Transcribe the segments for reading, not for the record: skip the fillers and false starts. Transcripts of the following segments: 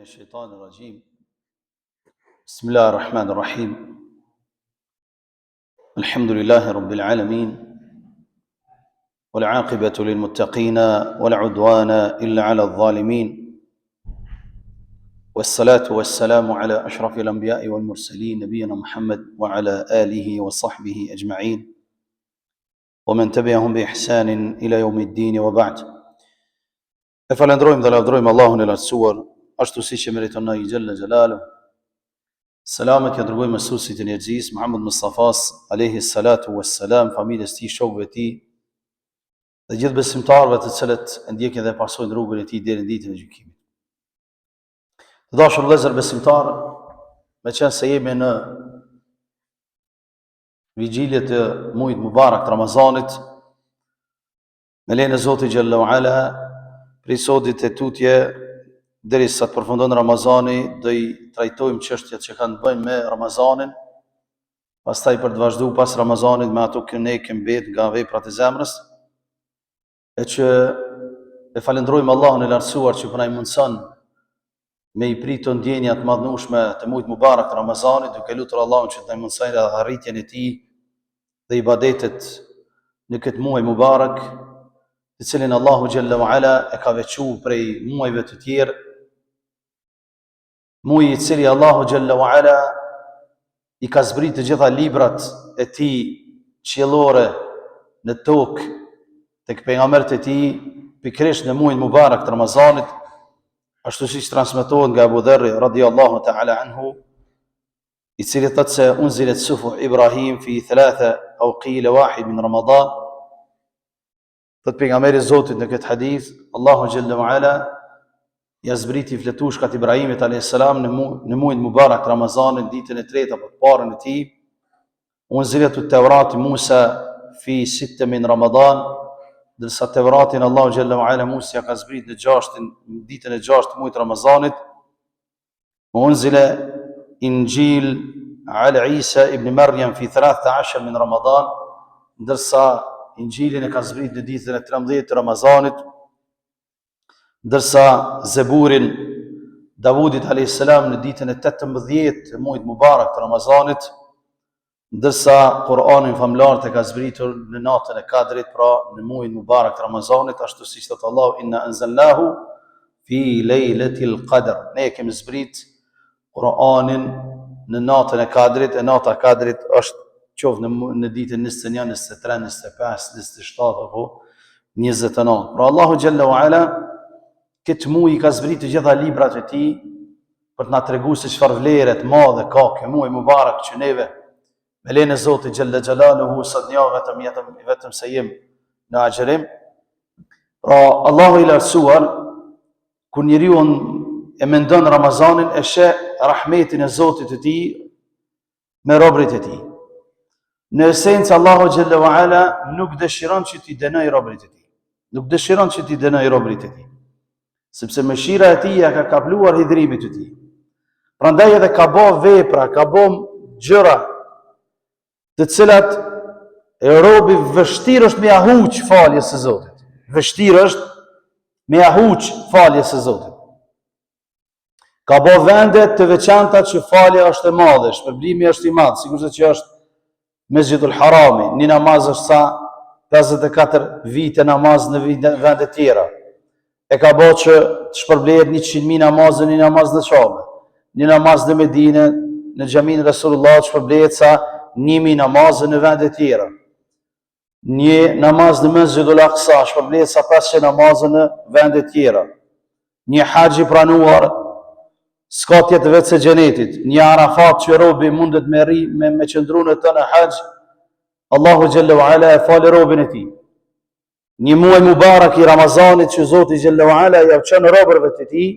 الشيطان الرجيم بسم الله الرحمن الرحيم الحمد لله رب العالمين والعاقبة للمتقين ولا عدوان إلا على الظالمين والصلاة والسلام على أشرف الأنبياء والمرسلين نبينا محمد وعلى آله وصحبه أجمعين ومن تبعهم بإحسان إلى يوم الدين وبعد. E falendrojmë dhe lavdrojmë Allahun e lartësuar, ashtu si që meriton ai Gjelle Gjelalu. Selamet ja dërgojmë mësuesit e njerëzisë Muhammed Mustafas alayhi salatu wassalam, familjes tij, shokëve të tij dhe gjithë besimtarëve të cilët e ndjekin dhe pasojnë rrugën e tij deri në ditën e gjykimit. Të dashur vëllezër besimtarë, meqense jemi në vigjilje të muajit mubarak të Ramazanit, me lejen e Zotit Gjelle Ala, prej sodit e tutje, derisa të përfundon Ramazani, do i trajtojmë çështjet që kanë të bëjnë me Ramazanin, pastaj për të vazhduar pas Ramazanit me ato që ne kemi mbet nga veprat e zemrës, e që e falendrojmë Allahun e lartësuar që po na i mundson me i pritur ndjenjat të madhnueshme të muajit mubarak të Ramazanit, duke lutur Allahun që të na mundsojë arritjen e tij dhe ibadetet në këtë muaj mubarak, të cilin Allahu Gjelle wa Ala e ka veçuar prej muajve të tjerë, muaji i cili Allahu Gjelle wa Ala i ka zbritur të gjitha librat e tij qiellore në tokë tek pejgamberët e tij, pikërisht në muajin mubarak të Ramazanit, ashtu siç transmetohet nga Abu Dharr radhiyallahu ta'ala anhu, i cili thotë se unzilet sufu Ibrahim fi 3 aw qila wahid min Ramadan. Thot pejgamberi Zotit në këtë hadith, Allahu Gjelle wa Ala ja zbriti fletushkat Ibrahimit a.s. në muajin mubarak të Ramazanit, ditën e tretë apo të parën e tij. Unzilet at-Tawrat Musa fi 6 min Ramadan, ndërsa Tevratin Allahu Gjelle wa Ala Musa ka zbrit në ditën e 6 të muajit Ramazanit. Unzila Injil ala Isa ibn Maryam fi 13 min Ramadan, ndërsa Injilin e ka zbrit në ditën e 13 të Ramazanit, ndërsa Zeburin Davudit a.s. në ditën e 18 të muajit mubarak të Ramazanit, ndërsa Kur'anin famlar e ka zbritur në natën e Kadrit, pra në muajin mubarak të Ramazanit, ashtu siç thot Allahu inna anzalnahu fi lejletil qadr. Ne kemi zbrit Kur'anin në natën e Kadrit, e nata e Kadrit është qoftë në ditën 21, 23, 25, 27 apo 29. Pra Allahu Gjelle wa Ala këtë muaj i ka zbritur të gjitha librat e tij për të na treguar se çfarë vlere të madhe ka ky muaj mubarak që neve me lejen e Zotit Gjelle Xhelaluhu sot ja vetëm se jem në agjërim. Pra Allahu i lartësuar kur njeriu e mendon Ramazanin e sheh rahmetin e Zotit të tij me robërit e tij. Në esencë Allahu Gjelle wa Ala nuk dëshiron që t'i dënoj robërit e tij. Nuk dëshiron që t'i dënoj robërit e tij. Sepse mëshira e tij ja ka kapluar hidhrimit të tij. Prandaj edhe ka bë vepra, ka bë gjëra të cilat e robi vështirë është me ia huq faljes së Zotit. Vështirë është me ia huq faljes së Zotit. Ka bë vende të veçanta që falja është e madhe, shpërblimi është i madh, sigurisht që është Mesjidul Harami, një namaz është sa 54 vite namaz në vende tjera. E ka bërë që të shpërblehet 100.000 namaz në një namaz në Kabe. Një namaz në Medinë, në xhamin e Resulullah shpërblehet sa 1000 namaz në vende tjera. Një namaz në Mesjidul Aqsa shpërblehet sa 500 namaz në vende tjera. Një haxh i pranuar s'ka tjetër vetë se xhenetit, një Arafat që robi mundet me qëndru në të në haxh, Allahu Gjelle wa Ala e falë robin e tij. Një muaj mubarak i Ramazanit që Zoti Gjelle wa Ala ja çon robërve të tij,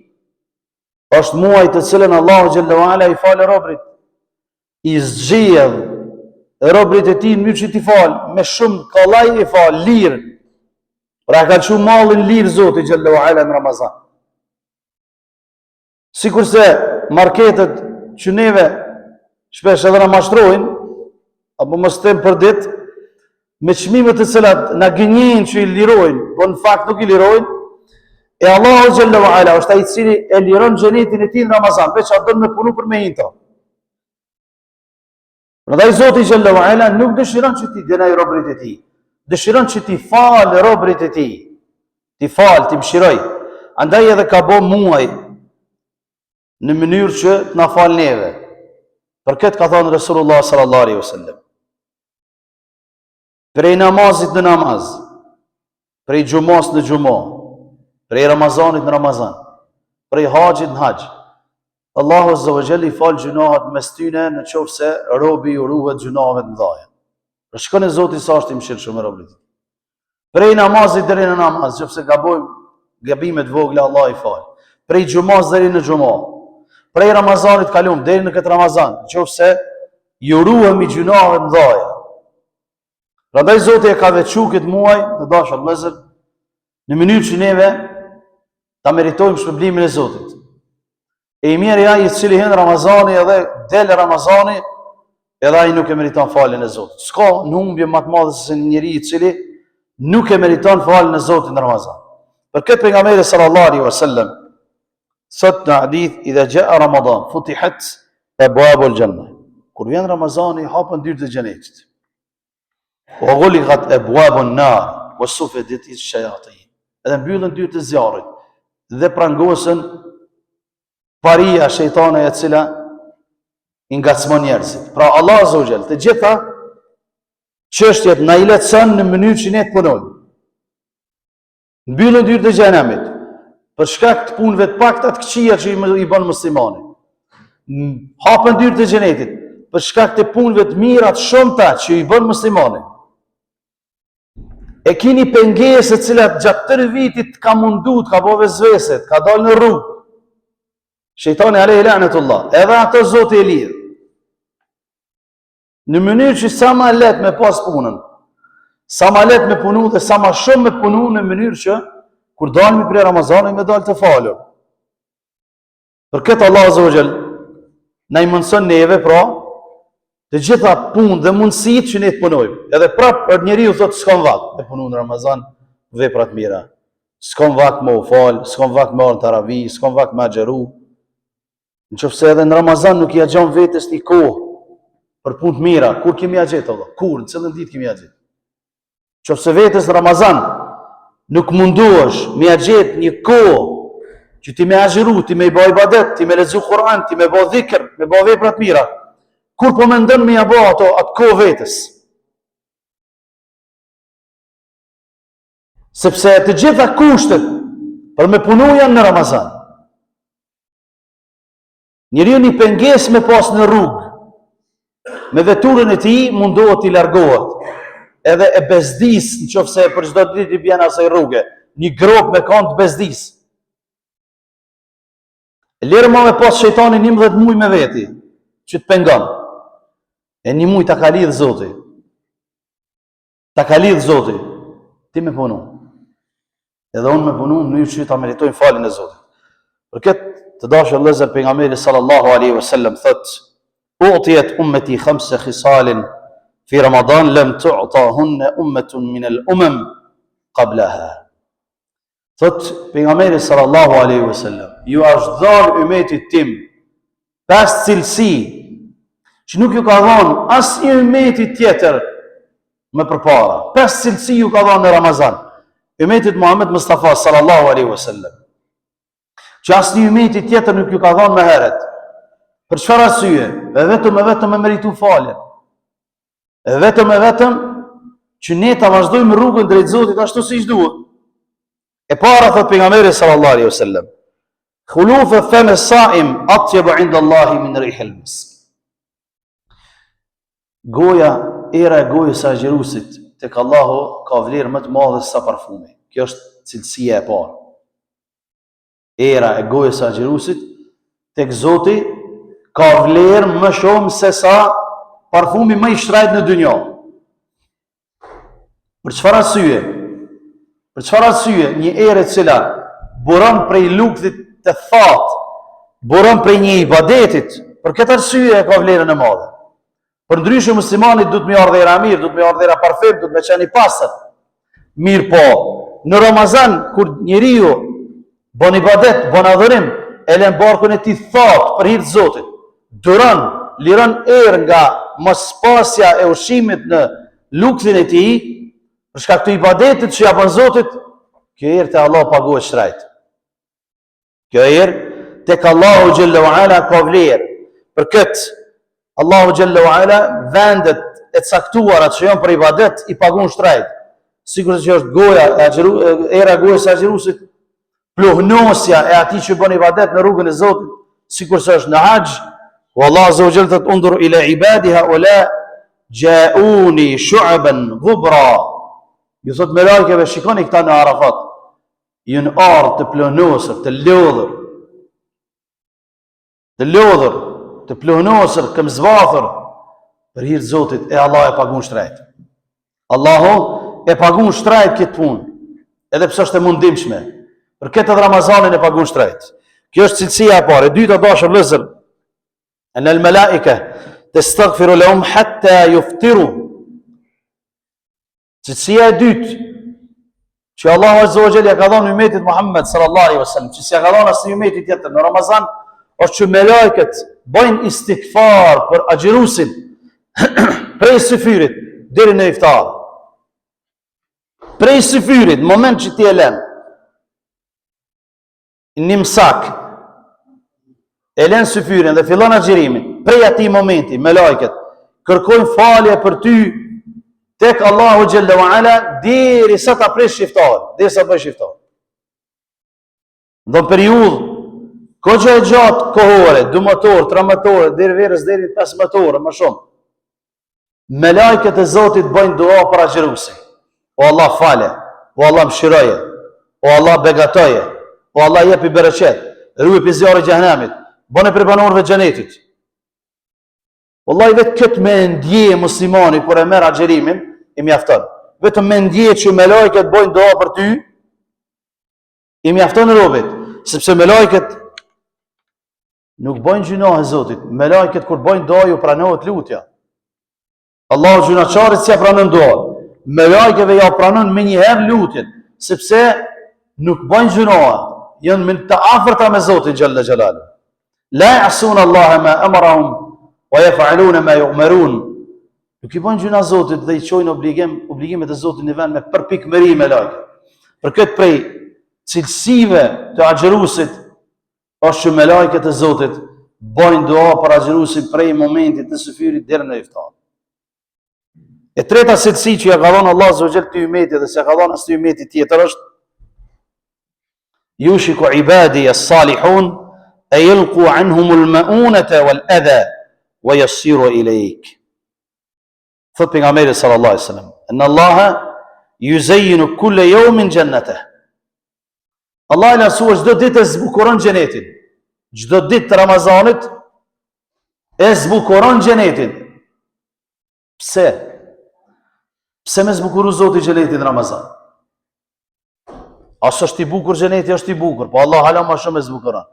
është muaj të cilën Allahu Gjelle wa Ala i falë robrit, i zgjidh robrit e tij në mënyrë që t'i falë, me shumë kollaj i falë, lirë. Pra ka shumë mallin lirë Zoti Gjelle wa Ala në Ramazan. Sikurse marketet që neve shpesh edhe na mashtrojnë, apo mos them për ditë, me çmimet të cilat na gënjejnë që i lirojnë, po në fakt nuk i lirojnë, E Allahu xhalla wa ala është ai i cili e liron xhenetin e tij në Ramazan, veç atë me punu për me hinta. Prandaj Zoti xhalla wa ala nuk dëshiron që ti dënoj robërit e tij. Dëshiron që ti fal robërit e tij. Ti fal, ti mëshiroj. Andaj edhe ka bë muaj në mënyrë që të na fal neve. Për këtë ka thënë Resulullah sallallahu alaihi wasallam. Prej namazit në namaz, prej xhumos në xumo, prej Ramazanit në Ramazan, prej haxhit në haxh. Allahu azza wa jalla I fal gjunahet mes tyne në qoftë se robi u ruhet gjunave të mëdha. Për shkon e Zotit sa është I mëshirshëm me robërit. Prej namazit deri në namaz, nëse gabojmë gabimet vogla Allah I fal. Prej xhumos deri në xumo. Prej Ramazanit kalum deri në këtë Ramazan, nëse ju ruhemi gjunave të mëdha. Prandaj Zoti e ka veçuar këtë muaj, të dashur vëllezër, në mënyrë që neve ta meritojmë shpërblimin e Zotit. E I mirë ai I cili hyn Ramazani edhe del Ramazani, edhe ai nuk e meriton faljen e Zotit. S'ka në humbje më të madhe se një njeri I cili nuk e meriton faljen e Zotit në Ramazan. Për këtë pejgamberi sallallahu alaihi wasallam thot në hadith idha jaa Ramadan futihat abwabul janna. Kur vjen Ramazani hapen dyert e xhenetit. Wa ghuliqat abwabun nar wa sufidat ash-shayatin. Edhe mbyllen dyert e zjarrit dhe prangosen paria shejtane e cila I ngacmon njerëzit. Pra Allah azza wa jall të gjitha çështjet na I lehtëson në mënyrë që ne të punojmë. Mbyllen dyert e xhenemit për shkak të punëve të pakta të këqija që I bën muslimani. Hapen dyert e xhenetit për shkak të punëve të mira të shumta që I bën muslimani. E kini pengesë të cilat gjatë tërë vitit ka munduar, ka bëu vezveset, ka dalë në rrugë. Shejtani alayhi lanetullah, edhe ato Zoti e lidh. Në mënyrë që sa ma let me pas punën, sa ma let me punu dhe sa ma shumë me punu në mënyrë që kur dalmi prej Ramazanit me dalë të falur. Për këtë Allah azza wa jall na I mundson neve pra të gjitha punë dhe mundësitë që ne të punojmë. Edhe prap për njeriu thotë s'kam vakt me punu në Ramazan vepra të mira. S'kam vakt me u fal, s'kam vakt me orë taravi, s'kam vakt me xheru. Nëse edhe në Ramazan nuk ja gjon vetes një kohë për punë të mira, kur kemi ja gjetë Allah? Kur, në cilën ditë kemi ja gjetë? Nëse vetes në Ramazan nuk munduesh me ja gjetë një kohë që ti me agjeru, ti me I bëj ibadet, ti me lexu Kur'an, ti me bëj dhikr, me bëj vepra të mira, kur po mendon me ja bëj ato atë kohë vetes? Sepse të gjitha kushtet për me punu janë në Ramazan. Njeriu një pengesë me pas në rrugë, me veturën e tij mundohet I largohet. Edhe e bezdis, nëse për çdo ditë I bjen asaj rruge, një grop me kanë të bezdis. E lirë ma me pas shejtani 11 muaj me veti, që të pengon. E një muaj ta ka lidh Zoti. Ta ka lidh Zoti. Ti me punu. Edhe unë me punu në mënyrë që ta meritojmë faljen e Zotit. Për këtë të dashur vëllezër, pejgamberi sallallahu alaihi wasallam thot: "Utiyat ummati khamsa khisalin fi Ramadan lam tu'tahunna ummatun min al-umam qablaha." Thot pejgamberi sallallahu alaihi wasallam, ju është dhënë ummetit tim 5 cilësi që nuk ju ka dhënë asnjë ummeti tjetër më përpara. 5 cilësi ju ka dhënë në Ramazan ummetit Muhammed Mustafa sallallahu alaihi wasallam, që asnjë ummeti tjetër nuk ju ka dhënë më herët. Për çfarë arsye? Vetëm me meritu faljen. Vetëm që ne ta vazhdojmë rrugën drejt Zotit ashtu siç duhet. E para thot pejgamberi sallallahu alaihi wasallam: "Khuluf fam as-sa'im atyab 'inda Allah min rih al-misk." Goja, era e gojës së agjeruesit tek Allahu ka vlerë më të madhe se sa parfumi. Kjo është cilësia e parë. Era e gojës së agjeruesit tek Zoti ka vlerë më shumë se sa parfumi më I shtrejt në dynjë. Për çfarë arsye? Për çfarë arsye një erë e cila buron prej luktit të thatë, buron prej një ibadetit, për këtë arsye ka vlerën e madhe. Për ndryshe muslimanit duhet me ardhe era mirë, duhet me ardhe era parfum, duhet me qenë I pastër. Mirë po, në Ramazan kur njeriu Bon ibadet, bon adhurim, e lën barkun e tij thot për hir të Zotit. Duron, liron erë nga mospasja e ushqimit në lukthin e tij, për shkak të ibadetit që ja bën Zotit, kjo erë te Allah paguhet shtrejt. Kjo erë tek Allahu xhalla wa ala ka vlerë. Për këtë Allahu xhalla wa ala vendet e caktuara që janë për ibadet i paguon shtrejt. Sikur që është goja e era gojës së xhirusit, pluhnosja e atij që bën ibadet në rrugën e Zotit, sikur se është në haxh, wallahu azza wa jalla thot undur ila ibadi haula ja'uni shu'ban ghubra. Ju thot me lajkeve, shikoni këta në Arafat, jën ardhë të pluhnosur, të lodhur, të pluhnosur, këmzvathur, për hir të Zotit, e Allah e pagun shtrejt. Allahu e pagun shtrejt këtë punë, edhe pse është e mundimshme. Për këtë edhe Ramazanin e pagun shtrejt. Kjo është cilësia e parë. E dyta, dashur vëllezër, en el malaika tastaghfiru lahum hatta yuftiru. Cilësia e dytë, që Allahu azza wa jalla ka dhënë umetit Muhammed sallallahu alaihi wasallam, që s'ia ka dhënë asnjë umeti tjetër në Ramazan, është që melekët bëjnë istighfar për agjërusin prej syfyrit deri në iftar. Prej syfyrit, në moment që ti e lën një msak, e lën syfyrin dhe fillon agjërimin, prej atij momenti melekët kërkojnë falje për ty tek Allahu xhalla wa ala deri sa ta presh iftar, deri sa bësh iftar. Në periudhë kohë e gjatë kohore, 2 motor, 3 motor, deri verës deri 5 motor, më shumë. Melekët e Zotit bëjnë dua për agjërusin. O Allah fale, o Allah mëshiroje, o Allah begatoje, o Allah jepi bereqet, ruaj prej zjarrit të xhenemit, bëne për banorëve të xhenetit. Wallahi vetë këtë me ndje muslimani kur e merr agjërimin, i mjafton. Vetëm me ndje që melekët bëjnë dua për ty, i mjafton robët, sepse melekët nuk bëjnë gjinohe Zotit. Melekët kur bëjnë dua ju pranohet lutja. Allahu gjunaçarit s'ia pranon dua. Melekëve ja pranon më një herë lutjen, sepse nuk bëjnë gjinohe, janë më të afërta me Zotin xhalla xhelalu. La ya'suna Allah ma amarahum wa yaf'aluna ma yu'marun. Nuk i bëjnë gjuna Zotit dhe i çojnë obligimet e Zotit në vend me përpikmëri melekë. Për këtë prej cilësive të agjërusit është që melekët e Zotit bëjnë dua për agjërusin prej momentit të syfyrit deri në iftar. E treta cilësi që ja ka dhënë Allah azza wa jalla të umetit dhe s'ia ka dhënë as të umetit tjetër është yushiku ibadi as-salihun an yalqu anhum al-ma'unata wal-adha wa yasiru ilayk. Thot pejgamberi sallallahu alaihi wasallam, inna Allaha yuzayyinu kulla yawmin jannatahu. Allah e lasua çdo ditë e zbukuron xhenetin. Çdo ditë të Ramazanit e zbukuron xhenetin. Pse? Pse me zbukuru Zoti xhenetin në Ramazan? As është i bukur xheneti, është i bukur, po Allah hala më shumë e zbukuron.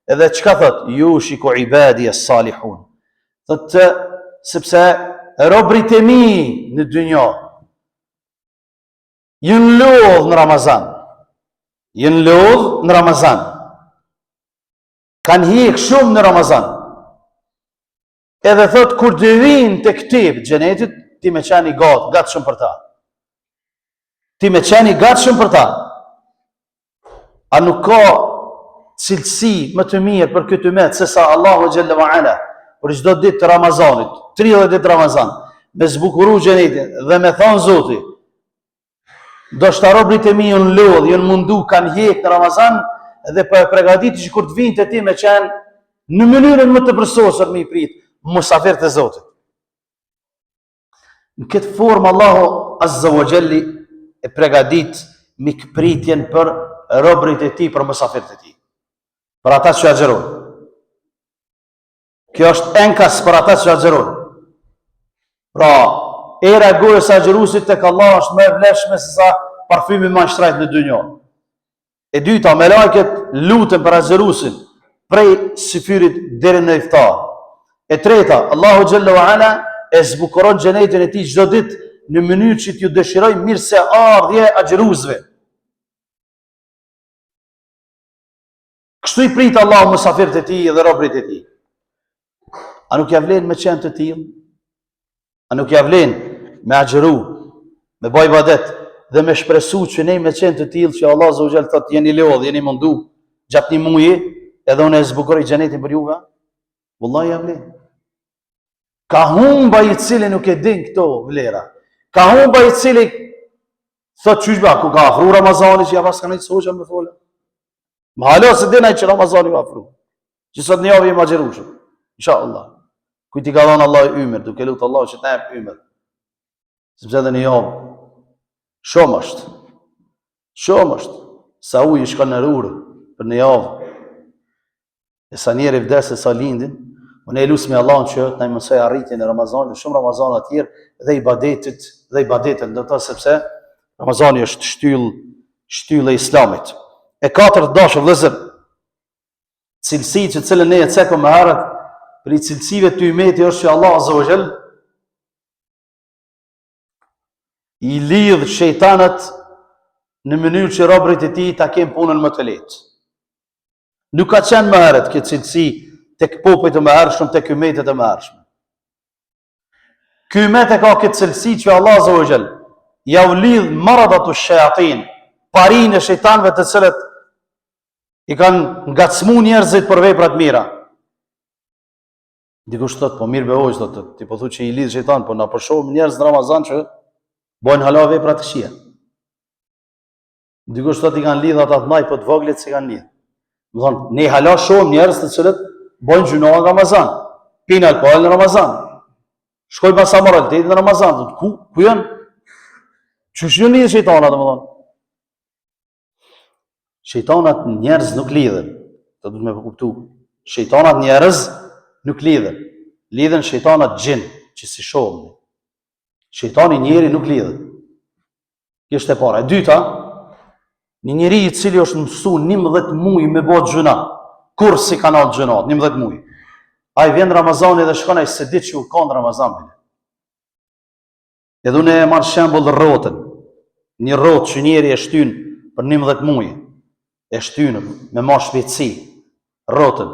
Edhe çka thot? Yushiku ibadi as-salihun. Thot sepse robrit e mi në dynjë jën lodh në Ramazan. Jën lodh në Ramazan. Kanë hik shumë në Ramazan. Edhe thot kur të vinë të këtip xhenetit, ti me qeni gatshëm për ta. Ti me qeni gatshëm për ta. A nuk ka cilësi më të mirë për këtë umet se sa Allahu xhalla wa ala për çdo ditë të Ramazanit, 30 ditë Ramazan, me zbukuru xhenetin dhe me thonë Zoti, do shta robrit e mi jënë lodh, jënë mundu, kanë hjek në Ramazan, dhe për pregaditi që kur të vinë të ti me qenë në mënyrën më të përsosër me i pritë, musafir të Zotit. Në këtë formë Allahu azza wa jalli e pregadit mikpritjen për robrit e ti, për musafirët e ti, për ata që agjerojnë. Kjo është enkas për ata që agjerojnë. Pra, era gojës agjerusit tek Allah është më e vlefshme se sa parfymi më i shtrejt në dynjë. E dyta, melekët lutën për agjerusin prej syfyrit deri në iftar. E treta, Allahu xhalla wa ala e zbukuron xhenetin e tij çdo ditë në mënyrë që t'ju dëshiroj mirëseardhje agjerusve. Kështu i prit Allah musafirët e tij dhe robërit e tij. A nuk ja vlen me qenë të tillë? A nuk ja vlen me agjëru, me baj ibadet dhe me shpresu që ne me qenë të tillë që Allah Azza wa Jall thotë jeni lodh, jeni mundu gjatë një muaji, edhe unë e zbukuroj xhenetin për juve? Wallahi ja vlen. Ka humba i cili nuk e din këto vlera. Ka humba i cili thot qyshba, ku ka afru Ramazani që ja pas ka nejtë soqa me folë. Ma halo se dinaj që Ramazani ka afru. Që sot një javë i ma gjerushëm. Insha Allah. Kujti ka dhanë Allah i ymer, duke lutë Allah që të jep ymer. Sepse dhe një javë. Shumë është. Shumë është. Sa ujë shka në rurë për një javë. E sa njerë i vdesë e sa lindin, unë e lusë me Allah në që të në mësoj arritje në Ramazan, dhe shumë Ramazan atjerë, dhe i badetit, në të sepse Ramazani është shtyllë e islamit. E katërt dashur vëllezër, cilësi që cilën ne e cekëm më herët, për i cilësive të ymeti është që Allah Azza wa Jall i lidh shejtanët në mënyrë që robërit e tij ta kenë punën më të lehtë. Nuk ka qenë më herët këtë cilësi tek popujt e mëhershëm, tek ymetet e mëhershëm. Ky ymet e ka këtë cilësi që Allah Azza wa Jall ja u lidh maradatu shayatin, parinë e shejtanëve të cilët i kanë ngacmu njerëzit për vepra të mira. Dikush thot, po mirë behoj, thot, ti po thu që i lidh shejtan, po na përshohim njerëz në Ramazan që bojnë hala vepra të këqija. Dikush thot i kanë lidh ata të ndaj, po të voglit si kanë lidh. Do thonë, ne hala shohim njerëz të cilët bojnë gjunoa në Ramazan, pinë alkool në Ramazan, shkojnë pas amoralitetit në Ramazan, ku janë? Qysh ju lidh shejtanat, domethënë? Shejtanat njerëz nuk lidhen. Të duhet me kuptu. Shejtanat njerëz nuk lidhen. Lidhen shejtanat gjin, që si shohim. Shejtani njeri nuk lidhen. Kjo është e para. E dyta, një njeri i cili është mësuar 11 muaj me bë gjuna, kur si kanal gjunat, 11 muaj. Ai vjen Ramazani dhe shkon ai se ditë që u ka në Ramazan. Edhe unë e marr shembull rrotën. Një rrotë që njeri e shtyn për 11 muaj. E shtynë me ma shpejtësi rrotën,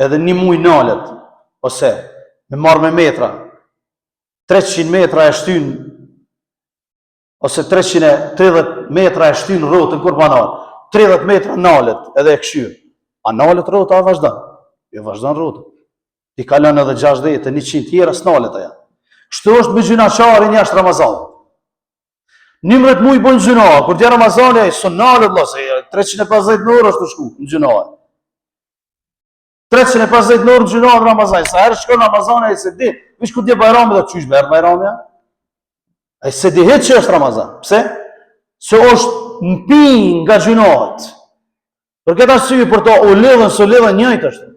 edhe një muj nalet, ose me marrë me metra, 300 metra e shtynë, ose 330 metra e shtynë rrotën, kur pa nalet, 30 metra nalet, edhe e këshyrë. A nalet rrota, a vazhdan? Jo vazhdan rrotën. Ti kalon edhe 60, 100 tjera, s'nalet aja. Kështu është me gjynaqarin jashtë Ramazanit. 11 muaj bën gjuna, kur t'ja Ramazani ai sunalet vëllai, 350 në orë është të shku në gjuna. 350 në orë në gjuna në Ramazan. Sa herë shkon Ramazani ai se di, vish ku t'je Bajrami dhe çysh merr Bajrami? Ai se di hiç që është Ramazan. Pse? Se është mpi nga gjunat. Për këtë arsye për to u lidhën njëjtë është.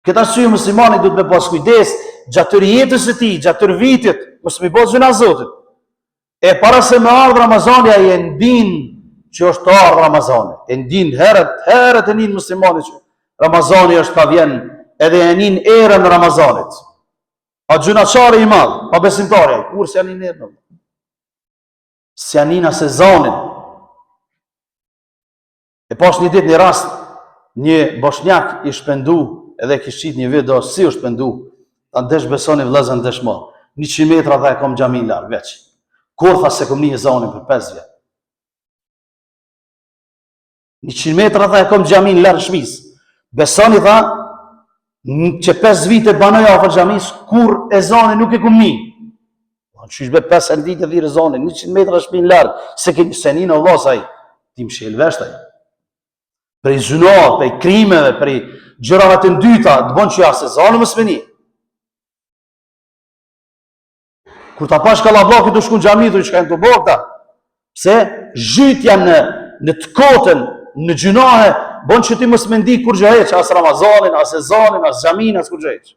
Këtë arsye muslimani duhet me pas kujdes gjatë jetës së tij, gjatë vitit, mos mi bëj gjuna Zotit. E para se me ardhë Ramazani, a e ndin që është të ardhë Ramazani. E ndin herët e njën muslimani që Ramazani është ka vjen, edhe e njën erën Ramazanit. A gjunaqari i madhë, pa besimtari, kur se janin erën? Se janin a sezonin. E pas një dit një rast, një boshnjak i shpendu, edhe kishit një video, si u shpendu, ta ndesh besoni vëllezër ndesh ma. 100 metra dhe e kom xhamin larg veç. Kur tha se kom një zonin për 5 vjet. 100 metra dhe e kom xhamin larg shtëpis. Besoni tha, që 5 vite banoj afër xhamis, kur e zonin nuk e kom një. Qysh be 5 vite dhirë zonin, 100 metra shtëpin larg, se një në vlasaj, ti më shel veshtaj. Prej zunat, prej krimeve, prej gjërave të ndyta, të bon që ja se zonë më smeni. Kur ta pash kallabllaki të shku në xhami, të shkajnë të bokta. Pse? Zhytja në të kotën, në gjunahe, bon që ti mos më ndi kur gjë heq, as Ramazanin, as sezonin, as xhamin, as kur gjë heq.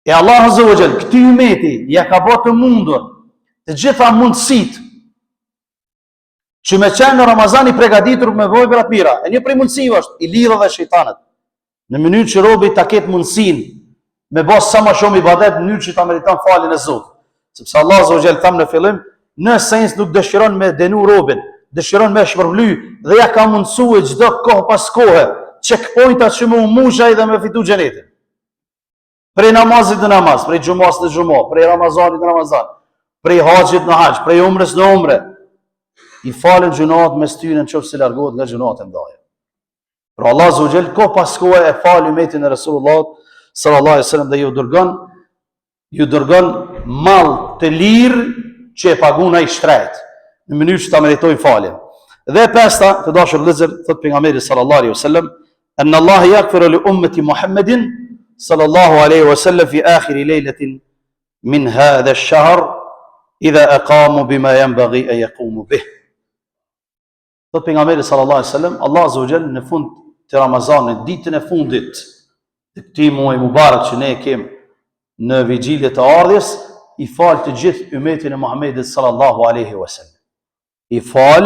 E Allah Azza wa Jall, këtij umeti ja ka bërë të mundur të gjitha mundësitë që me qenë në Ramazan i pregaditur me vepra të mira. E një prej mundësive është i lidhë dhe shejtanët. Në mënyrë që robi ta ketë mundësinë me bërë sa më shumë ibadet në mënyrë që ta meriton faljen e Zotit. Sepse Allah Azza wa Jall tham në fillim, në sens nuk dëshiron me denu robin, dëshiron me shpërbly dhe ja ka mundësue çdo kohë pas kohe, checkpointat që më mushaj dhe me fitu xhenetin. Prej namazit në namaz, prej xhumas në xhumo, prej Ramazanit në Ramazan, prej haxhit në haxh, prej umrës në umre. I falen gjunat me styren nëse largohet nga gjunat e mëdha. Pra Allah Azza wa Jall ko pas kohe e fal umetin e Resulullah sallallahu alaihi wasallam dhe ju dërgon mall të lirë që e pagun ai shtrejt në mënyrë që ta meritojnë faljen. Dhe pesta, të dashur vëllezër, thot pejgamberi sallallahu alaihi wasallam, "Anna Allah yaghfiru li ummati Muhammedin sallallahu alaihi wasallam fi akhir laylatin min hadha ash-shahr idha aqamu bima yanbaghi an yaqumu bih." Thot pejgamberi sallallahu alaihi wasallam, Allah Azza wa Jall në fund të Ramazanit, ditën e fundit të këtij muaji mubarak që ne e kemi në vigjilje të ardhjes, i fal të gjithë umetin e Muhamedit sallallahu alaihi wasallam. I fal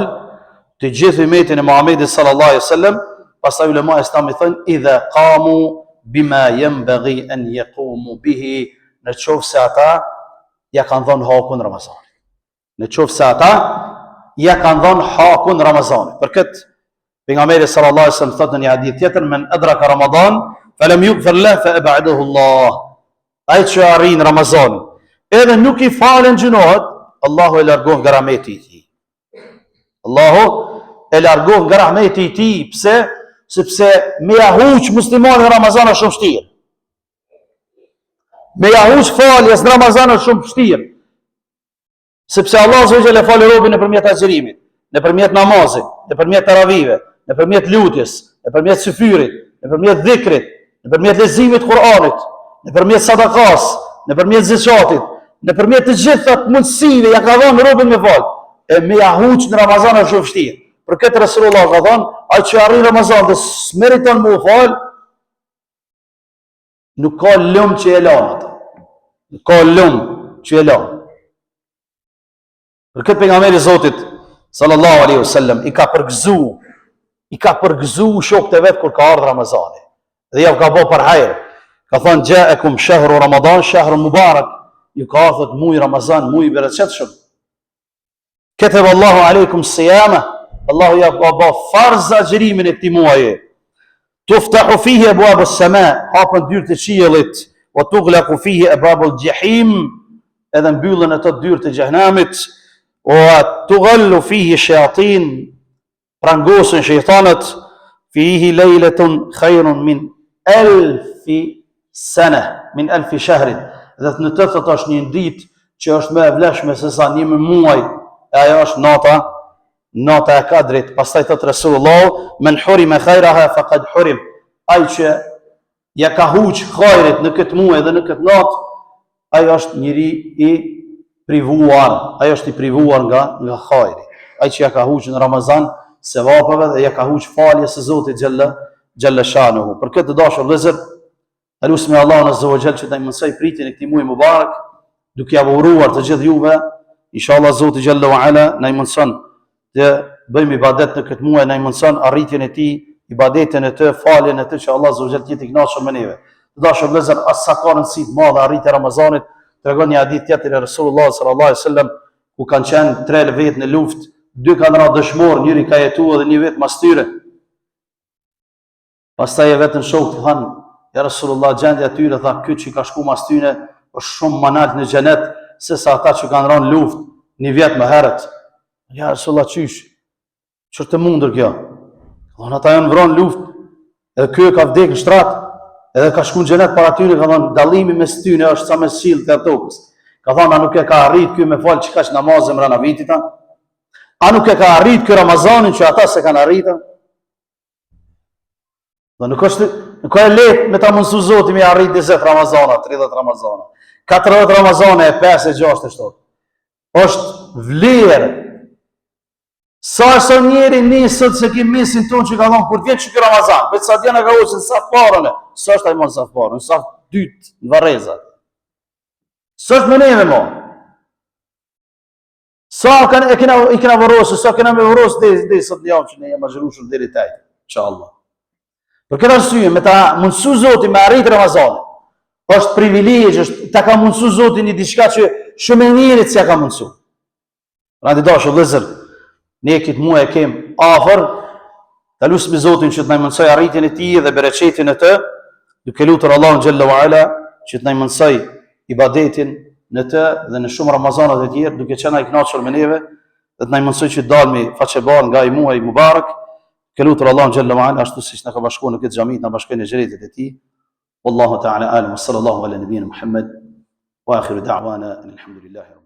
të gjithë umetin e Muhamedit sallallahu alaihi wasallam, pastaj ulema islam i thonë idha qamu bima yanbaghi an yaqumu bihi, në qoftë se ata ja kanë dhënë hakun Ramazanit. Në qoftë se ata ja kanë dhënë hakun Ramazanit. Për këtë pejgamberi sallallahu alaihi wasallam thotë në një hadith tjetër, "Men adraka Ramadan falam yughfir lahu fa ab'adahu Allah." Ai që arrin Ramazanin, edhe nuk i falen gjunat, Allahu e largon nga rahmeti i tij. Allahu e largon nga rahmeti i tij. Pse? Sepse me ja huq muslimanin në Ramazan është shumë vështirë. Me ja huq faljes në Ramazan është shumë vështirë. Sepse Allah Azza wa Jalla fal robën nëpërmjet agjërimit, nëpërmjet namazit, nëpërmjet taravive, nëpërmjet lutjes, nëpërmjet syfyrit, nëpërmjet dhikrit, nëpërmjet leximit të Kuranit, nëpërmjet sadakas, nëpërmjet zakatit, nëpërmjet të gjitha mundësive ja ka dhënë robën me fal. E me ja huq në Ramazan është shumë vështirë. Për këtë Resulullah ka thënë, ai që arrin Ramazan dhe meriton më fal, nuk ka lum që e lan atë. Nuk ka lum që e lan. Për këtë pejgamberi Zotit sallallahu alaihi wasallam i ka përgëzu shokët e vet kur ka ardhur Ramazani. Dhe ja ka bë për hajër. Ka thënë ja'akum shahru Ramadan shahrun mubarak. Ju ka ardhur muaj Ramazan, muaj i bereqetshëm. Kataba Allahu alaykum siyama. Allahu ja ka bë farz agjërimin e këtij muaji. Tuftahu fihi abwab as-sama, hapen dyert e qiellit, wa tughlaqu fihi abwab al-jahim, edhe mbyllen ato dyert e xhehenamit, wa tughallu fihi shayatin, prangosen shejtanët, fihi laylatun khairun min 1000 sana, min 1000 shahrin. Dhe në të thotë është një ditë që është më e vlefshme se sa një muaj, e ajo është nata e Kadrit. Pastaj thot Resulullah, "Men hurima khairaha faqad hurim." Ai që ja ka huq khairit në këtë muaj dhe në këtë natë, ai është njëri i privuar. Ai është i privuar nga khairi. Ai që ja ka huq në Ramazan sevapeve dhe ja ka huq faljes së Zotit xhalla shanuhu. Për këtë dashur vëllezër, elusmi Allahun azza wa jall që ta mësoj pritjen e këtij muaji mubarak, duke ia uruar të gjithë juve, inshallah Zoti xhalla wa ala na mëson të bëjmë ibadet në këtë muaj, na mëson arritjen e tij, ibadetin e të, faljen e të, që Allah azza wa jall të jetë i kënaqur me neve. Të dashur vëllezër, as sa ka rëndësi të madhe arritja e Ramazanit, tregon një hadith tjetër e Resulullah sallallahu alaihi wasallam, ku kanë qenë 3 vetë në luftë, 2 kanë rënë dëshmor, njëri ka jetuar dhe një vetë mas tyre. Pastaj e vetën shok të thanë, ja Resulullah, gjendja e tyre, tha, ky që ka shku mas tyre është shumë më nalt në xhenet se sa ata që kanë rënë luftë një vit më herët. Ja Resulullah, qysh? Ç'është e mundur kjo? Thonë ata janë vrarë në luftë, edhe ky ka vdekur në shtrat, edhe ka shku në xhenet para tyre, ka thonë dallimi mes tyre është sa me qiell të tokës. Ka thonë a nuk e ka arrit ky me fal çka namazë mbrana vitit ta? A nuk e ka arrit ky Ramazanin që ata se kanë arritur? Dhe nuk ka e lehtë me ta mundsu Zoti me arrit 20 Ramazana, 30 Ramazana, 40 Ramazana e 5 e 6 e 7. Është vlerë. Sa njeri nisët se ki mesin tonë që ka thonë, kur vjetë që kjo Ramazan, vetë sa djena ka uqë në saf parën, sa është ajmonë saf parën, në saf dytë, në varezat. Sa është me neve mo? Sa i kena vërosë, sa kena me vërosë dhe sot një javë që ne jam agjerushur dhe i tajtë, që Allah. Për këtë arsye, me ta mundësu Zoti me arrit Ramazanin, është privilegj, ta ka mundësu Zoti një diçka që shumë e njerit se ja ka mundësu. Randi dashur vëllezër, ne këtë muaj e kem afër, ta lusim Zotin që të na mësoj arritjen e tij dhe bereqetin e të, duke lutur Allahun xhalla wa ala që të na mësoj ibadetin në të dhe në shumë Ramazanat e tjerë, duke qenë ai kënaqur me neve, dhe të na mësoj që dalmi faqebar nga ai muaj mubarak. Ke lutur Allahun xhalla wa ala ashtu siç na ka bashkuar në këtë xhami, na bashkojë në xhenetin e tij. Wallahu ta'ala alim, sallallahu ala nabiyina Muhammad wa akhiru da'wana alhamdulillahi